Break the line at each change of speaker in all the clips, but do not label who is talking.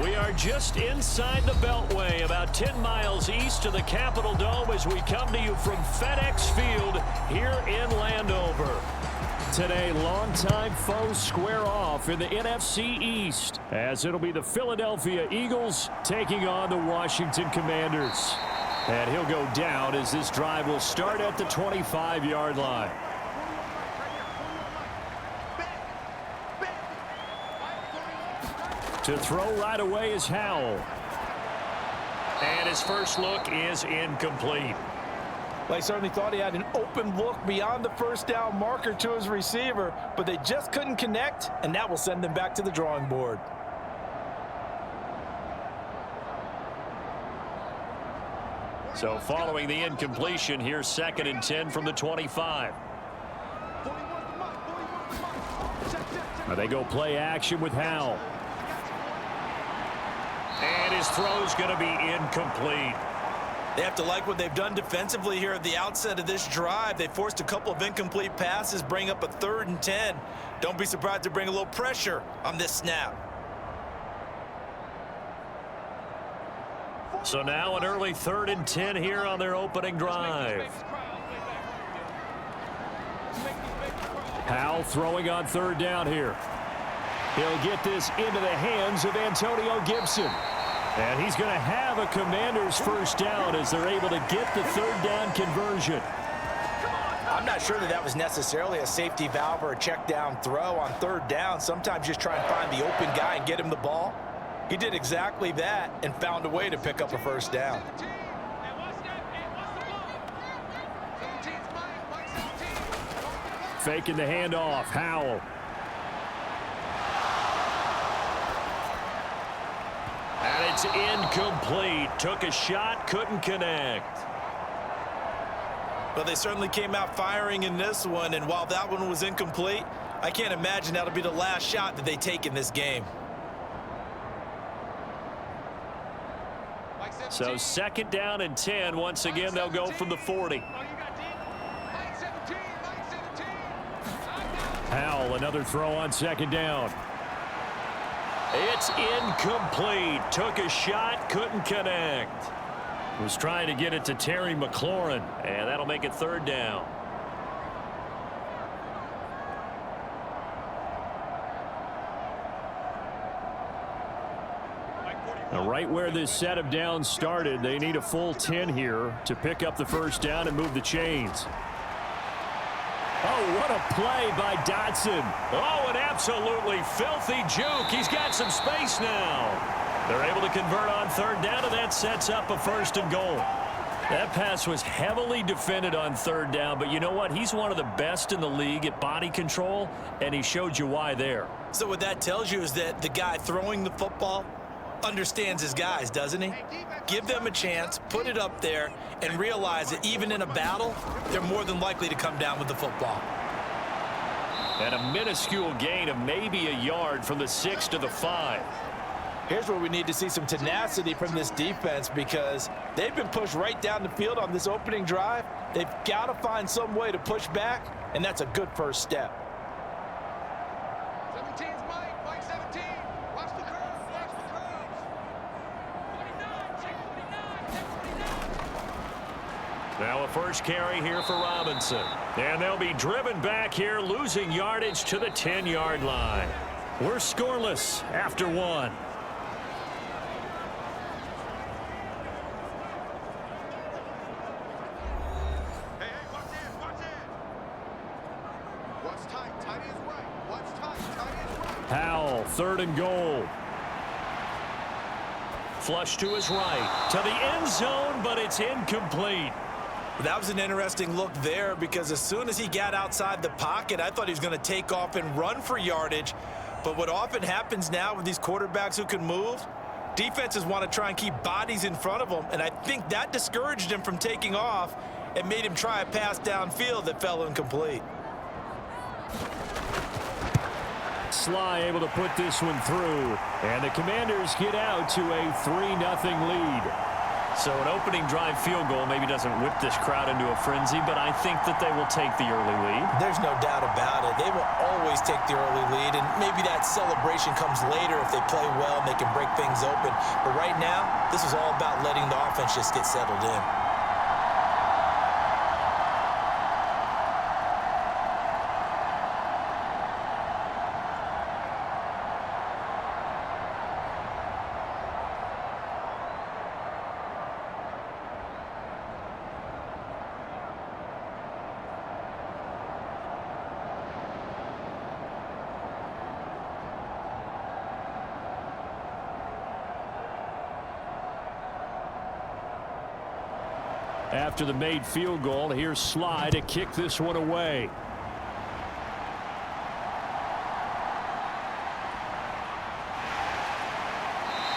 We are just inside the Beltway, about 10 miles east of the Capitol Dome as we come to you from FedEx Field here in Landover. Today, longtime foes square off in the NFC East, as it'll be the Philadelphia Eagles taking on the Washington Commanders. And he'll go down as this drive will start at the 25-yard line. To throw right away is Howell. And his first look is incomplete.
Well, he certainly thought he had an open look beyond the first down marker to his receiver, but they just couldn't connect, and that will send them back to the drawing board.
So following the incompletion, here's 2nd and 10 from the 25. Now they go play action with Howell. And his throw's going to be incomplete.
They have to like what they've done defensively here at the outset of this drive. They forced a couple of incomplete passes, bring up a 3rd and 10. Don't be surprised to bring a little pressure on this snap.
So now an early 3rd and 10 here on their opening drive. Howell throwing on 3rd down here. He'll get this into the hands of Antonio Gibson. And he's going to have a Commanders first down as they're able to get the 3rd down conversion.
I'm not sure that was necessarily a safety valve or a check down throw on 3rd down. Sometimes just try and find the open guy and get him the ball. He did exactly that and found a way to pick up a first down.
Faking the handoff, Howell. And it's incomplete. Took a shot, couldn't connect.
Well, they certainly came out firing in this one, and while that one was incomplete, I can't imagine that'll be the last shot that they take in this game.
So 2nd down and 10. Once again, they'll go from the 40. Howell, another throw on 2nd down. It's incomplete. Took a shot, couldn't connect. Was trying to get it to Terry McLaurin, and that'll make it 3rd down. Now, right where this set of downs started, they need a full 10 here to pick up the first down and move the chains. Oh, what a play by Dotson. Oh, an absolutely filthy juke. He's got some space now. They're able to convert on 3rd down, and that sets up a 1st and goal. That pass was heavily defended on 3rd down, but you know what? He's one of the best in the league at body control, and he showed you why there.
So what that tells you is that the guy throwing the football understands his guys, doesn't he? Give them a chance, put it up there, and realize that even in a battle, they're more than likely to come down with the football.
And a minuscule gain of maybe a yard from the 6 to the 5.
Here's where we need to see some tenacity from this defense because they've been pushed right down the field on this opening drive. They've got to find some way to push back, and that's a good first step.
17's Mike 17. Watch the curve, watch the curve. 49,
Now a first carry here for Robinson. And they'll be driven back here, losing yardage to the 10-yard line. We're scoreless after 1. Howell, 3rd and goal. Flush to his right, to the end zone, but it's incomplete.
That was an interesting look there because as soon as he got outside the pocket, I thought he was going to take off and run for yardage. But what often happens now with these quarterbacks who can move, defenses want to try and keep bodies in front of them, and I think that discouraged him from taking off and made him try a pass downfield that fell incomplete.
Sly able to put this one through, and the Commanders get out to a 3-0 lead. So an opening drive field goal maybe doesn't whip this crowd into a frenzy, but I think that they will take the early lead.
There's no doubt about it. They will always take the early lead, and maybe that celebration comes later if they play well and they can break things open. But right now, this is all about letting the offense just get settled in.
After the made field goal, here's Sly to kick this one away.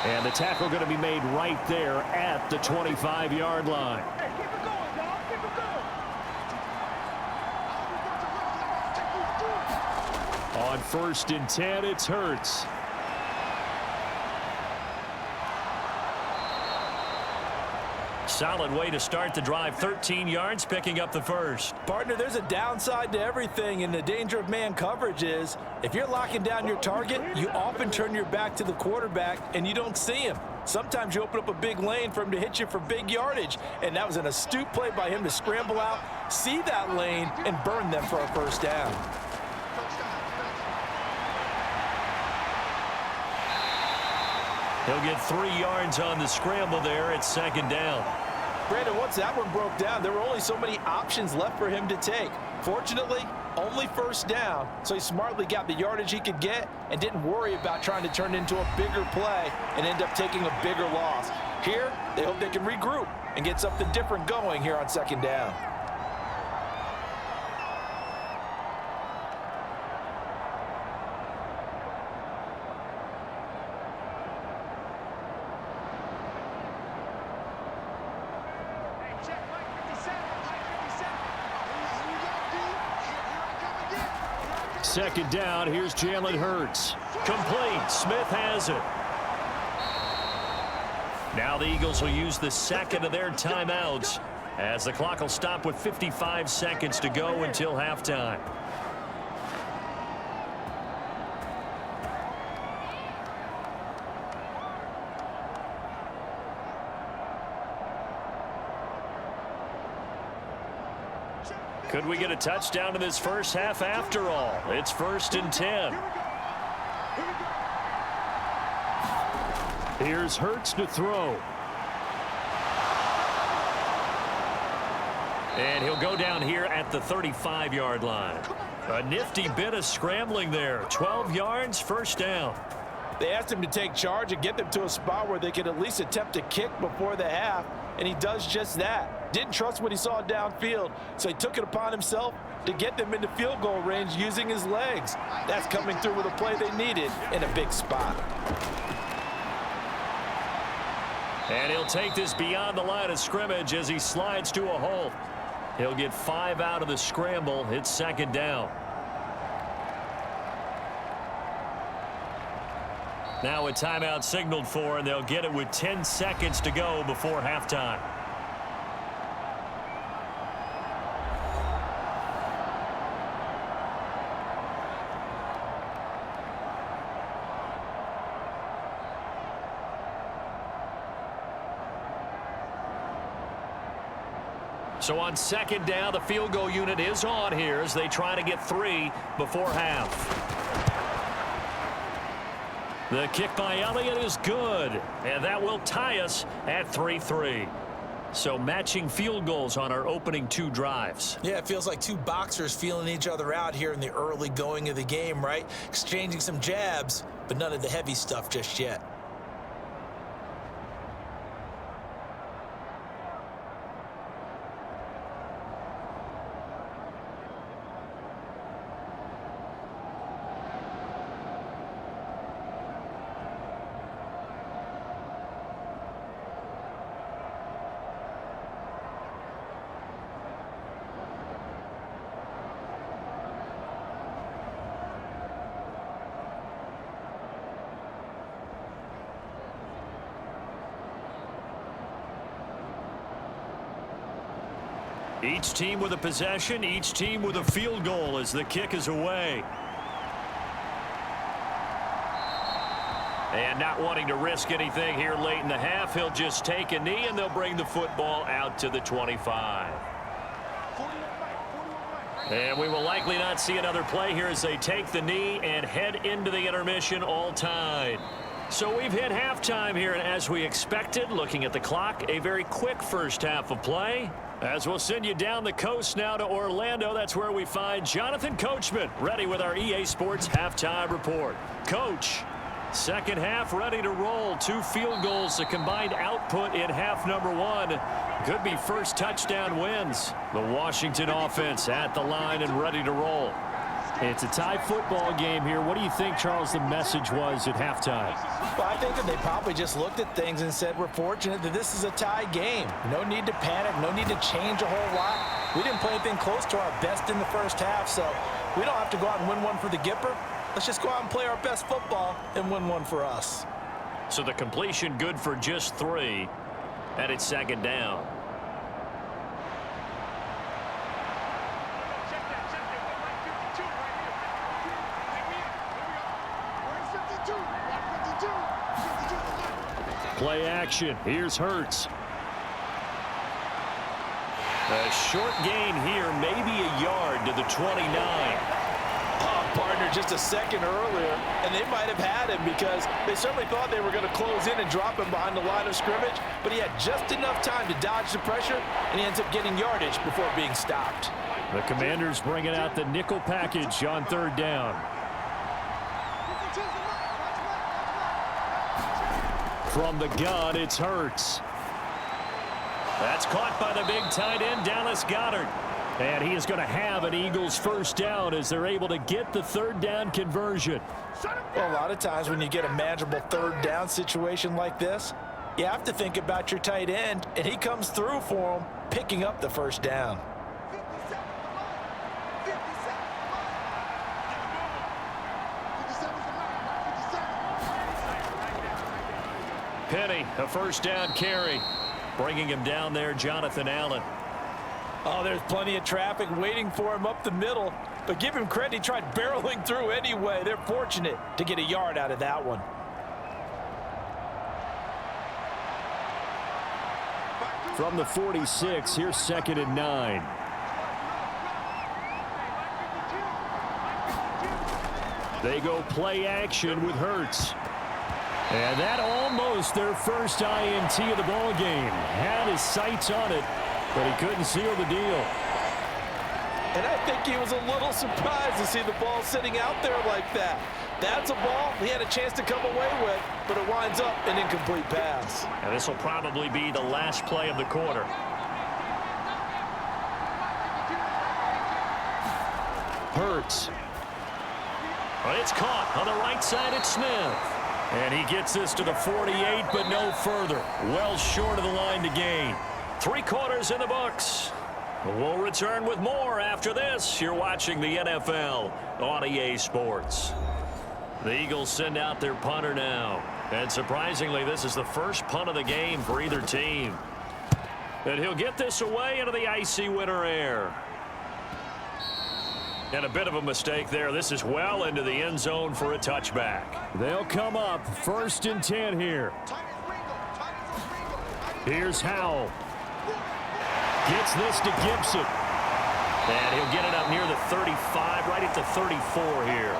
And the tackle going to be made right there at the 25-yard line.
Hey, keep it going, dog. Keep it going.
On 1st and 10, it's Hurts. Solid way to start the drive. 13 yards, picking up the first.
Partner, there's a downside to everything, and the danger of man coverage is if you're locking down your target, you often turn your back to the quarterback and you don't see him. Sometimes you open up a big lane for him to hit you for big yardage, and that was an astute play by him to scramble out, see that lane, and burn them for a first down.
He'll get 3 yards on the scramble there at 2nd down.
Brandon, once that one broke down, there were only so many options left for him to take. Fortunately, only first down, so he smartly got the yardage he could get and didn't worry about trying to turn it into a bigger play and end up taking a bigger loss. Here, they hope they can regroup and get something different going here on 2nd down.
Second down, here's Jalen Hurts. Complete, Smith has it. Now the Eagles will use the second of their timeouts as the clock will stop with 55 seconds to go until halftime. Could we get a touchdown in this first half after all? It's 1st and 10. Here's Hurts to throw. And he'll go down here at the 35-yard line. A nifty bit of scrambling there. 12 yards, first down.
They asked him to take charge and get them to a spot where they could at least attempt a kick before the half, and he does just that. Didn't trust what he saw downfield, so he took it upon himself to get them into field goal range using his legs. That's coming through with a play they needed in a big spot.
And he'll take this beyond the line of scrimmage as he slides to a halt. He'll get 5 out of the scramble. It's 2nd down. Now a timeout signaled for, and they'll get it with 10 seconds to go before halftime. So on 2nd down, the field goal unit is on here as they try to get 3 before half. The kick by Elliott is good, and that will tie us at 3-3. So matching field goals on our opening 2 drives.
Yeah, it feels like 2 boxers feeling each other out here in the early going of the game, right? Exchanging some jabs, but none of the heavy stuff just yet.
Each team with a possession, each team with a field goal as the kick is away. And not wanting to risk anything here late in the half, he'll just take a knee and they'll bring the football out to the 25. And we will likely not see another play here as they take the knee and head into the intermission all tied. So we've hit halftime here, and as we expected, looking at the clock, a very quick first half of play. As we'll send you down the coast now to Orlando, that's where we find Jonathan Coachman, ready with our EA Sports halftime report. Coach, second half ready to roll. 2 field goals, the combined output in half number 1. Could be first touchdown wins. The Washington offense at the line and ready to roll. It's a tie football game here. What do you think, Charles, the message was at halftime?
Well, I think that they probably just looked at things and said, we're fortunate that this is a tie game. No need to panic, no need to change a whole lot. We didn't play anything close to our best in the first half, so we don't have to go out and win one for the Gipper. Let's just go out and play our best football and win one for us.
So the completion good for just 3, and it's second down. Play action. Here's Hurts. A short gain here, maybe a yard to the 29.
Partner just a second earlier, and they might have had him because they certainly thought they were going to close in and drop him behind the line of scrimmage, but he had just enough time to dodge the pressure, and he ends up getting yardage before being stopped.
The Commanders bringing out the nickel package on third down. From the gun, it's Hurts. That's caught by the big tight end, Dallas Goedert. And he is going to have an Eagles first down as they're able to get the third down conversion.
Well, a lot of times when you get a manageable third down situation like this, you have to think about your tight end, and he comes through for him, picking up the first down.
Penny, a first down carry. Bringing him down there, Jonathan Allen.
Oh, there's plenty of traffic waiting for him up the middle. But give him credit, he tried barreling through anyway. They're fortunate to get a yard out of that one.
From the 46, here's second and 9. They go play action with Hurts. And that almost their first INT of the ball game. Had his sights on it, but he couldn't seal the deal.
And I think he was a little surprised to see the ball sitting out there like that. That's a ball he had a chance to come away with, but it winds up an incomplete pass.
And this will probably be the last play of the quarter. Hurts. But it's caught on the right side at Smith. And he gets this to the 48, but no further. Well short of the line to gain. 3 quarters in the books. We'll return with more after this. You're watching the NFL on EA Sports. The Eagles send out their punter now. And surprisingly, this is the first punt of the game for either team. And he'll get this away into the icy winter air. And a bit of a mistake there. This is well into the end zone for a touchback. They'll come up first and 10 here. Here's Howell. Gets this to Gibson. And he'll get it up near the 35, right at the 34 here.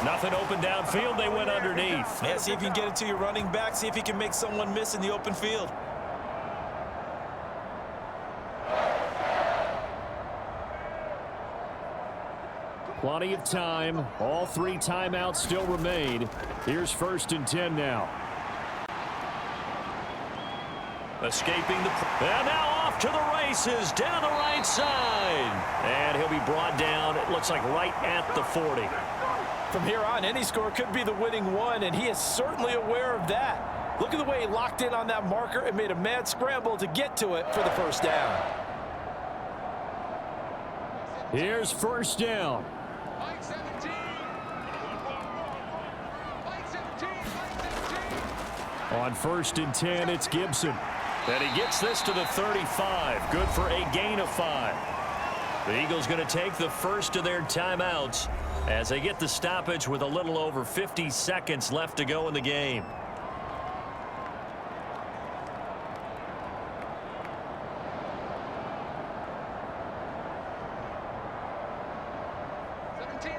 Nothing open downfield. They went underneath.
Yeah, see if you can get it to your running back. See if he can make someone miss in the open field.
Plenty of time. All 3 timeouts still remain. Here's first and 10 now. Escaping the... And now off to the races down the right side. And he'll be brought down, it looks like right at the 40.
From here on, any score could be the winning one, and he is certainly aware of that. Look at the way he locked in on that marker and made a mad scramble to get to it for the first down.
Here's first down. On first and 10, it's Gibson. And he gets this to the 35. Good for a gain of 5. The Eagles going to take the first of their timeouts as they get the stoppage with a little over 50 seconds left to go in the game.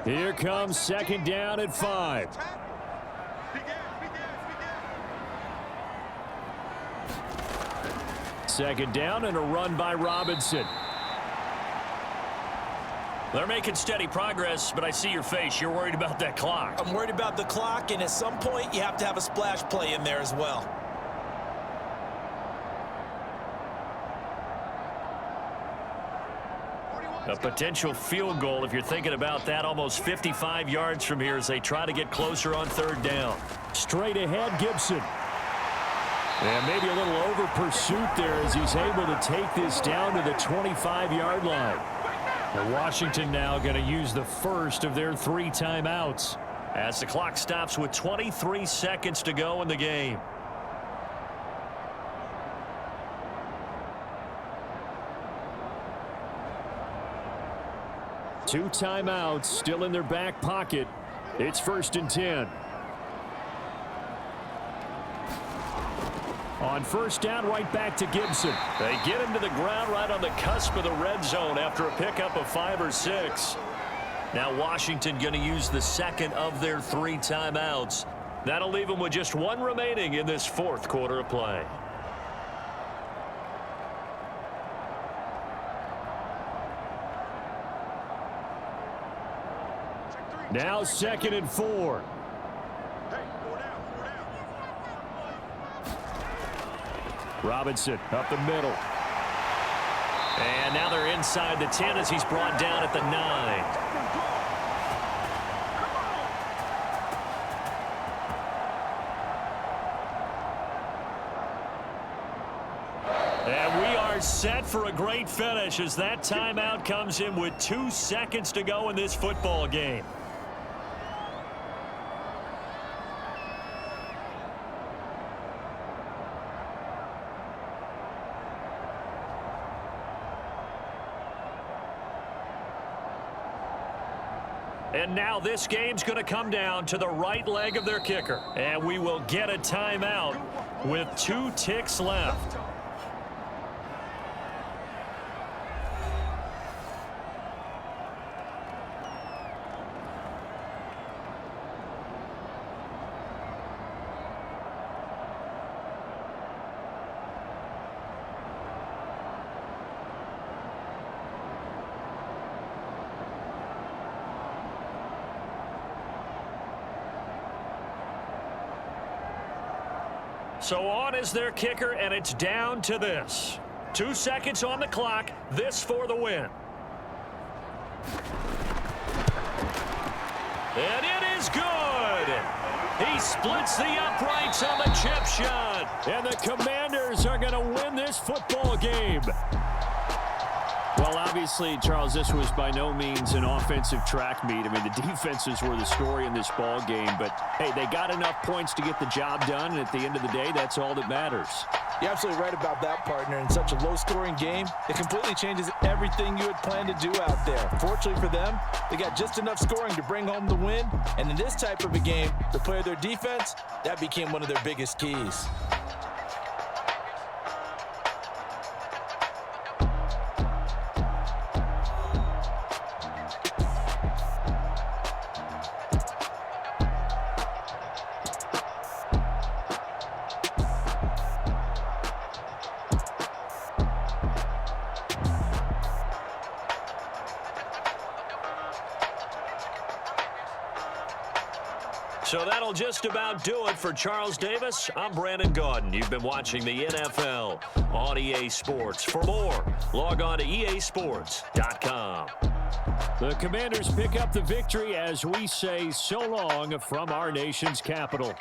Here comes second down at 5. Second down and a run by Robinson. They're making steady progress, but I see your face. You're worried about that clock.
I'm worried about the clock, and at some point you have to have a splash play in there as well.
A potential field goal, if you're thinking about that, almost 55 yards from here as they try to get closer on third down. Straight ahead, Gibson. And maybe a little over pursuit there as he's able to take this down to the 25-yard line. And Washington now going to use the first of their 3 timeouts as the clock stops with 23 seconds to go in the game. Two timeouts still in their back pocket. It's 1st and 10. On first down, right back to Gibson. They get him to the ground right on the cusp of the red zone after a pickup of 5 or 6. Now Washington going to use the second of their 3 timeouts. That'll leave them with just 1 remaining in this 4th quarter of play. Now 2nd and 4. Robinson up the middle. And now they're inside the 10 as he's brought down at the 9. And we are set for a great finish as that timeout comes in with 2 seconds to go in this football game. And now this game's going to come down to the right leg of their kicker. And we will get a timeout with 2 ticks left. So on is their kicker, and it's down to this. 2 seconds on the clock. This for the win. And it is good. He splits the uprights on the chip shot. And the Commanders are going to win this football game. Well, obviously, Charles, this was by no means an offensive track meet. I mean, the defenses were the story in this ball game. But, hey, they got enough points to get the job done. And at the end of the day, that's all that matters.
You're absolutely right about that, partner. In such a low-scoring game, it completely changes everything you had planned to do out there. Fortunately for them, they got just enough scoring to bring home the win. And in this type of a game, to play their defense, that became one of their biggest keys.
So that'll just about do it for Charles Davis. I'm Brandon Gaudin. You've been watching the NFL on EA Sports. For more, log on to easports.com. The Commanders pick up the victory as we say so long from our nation's capital.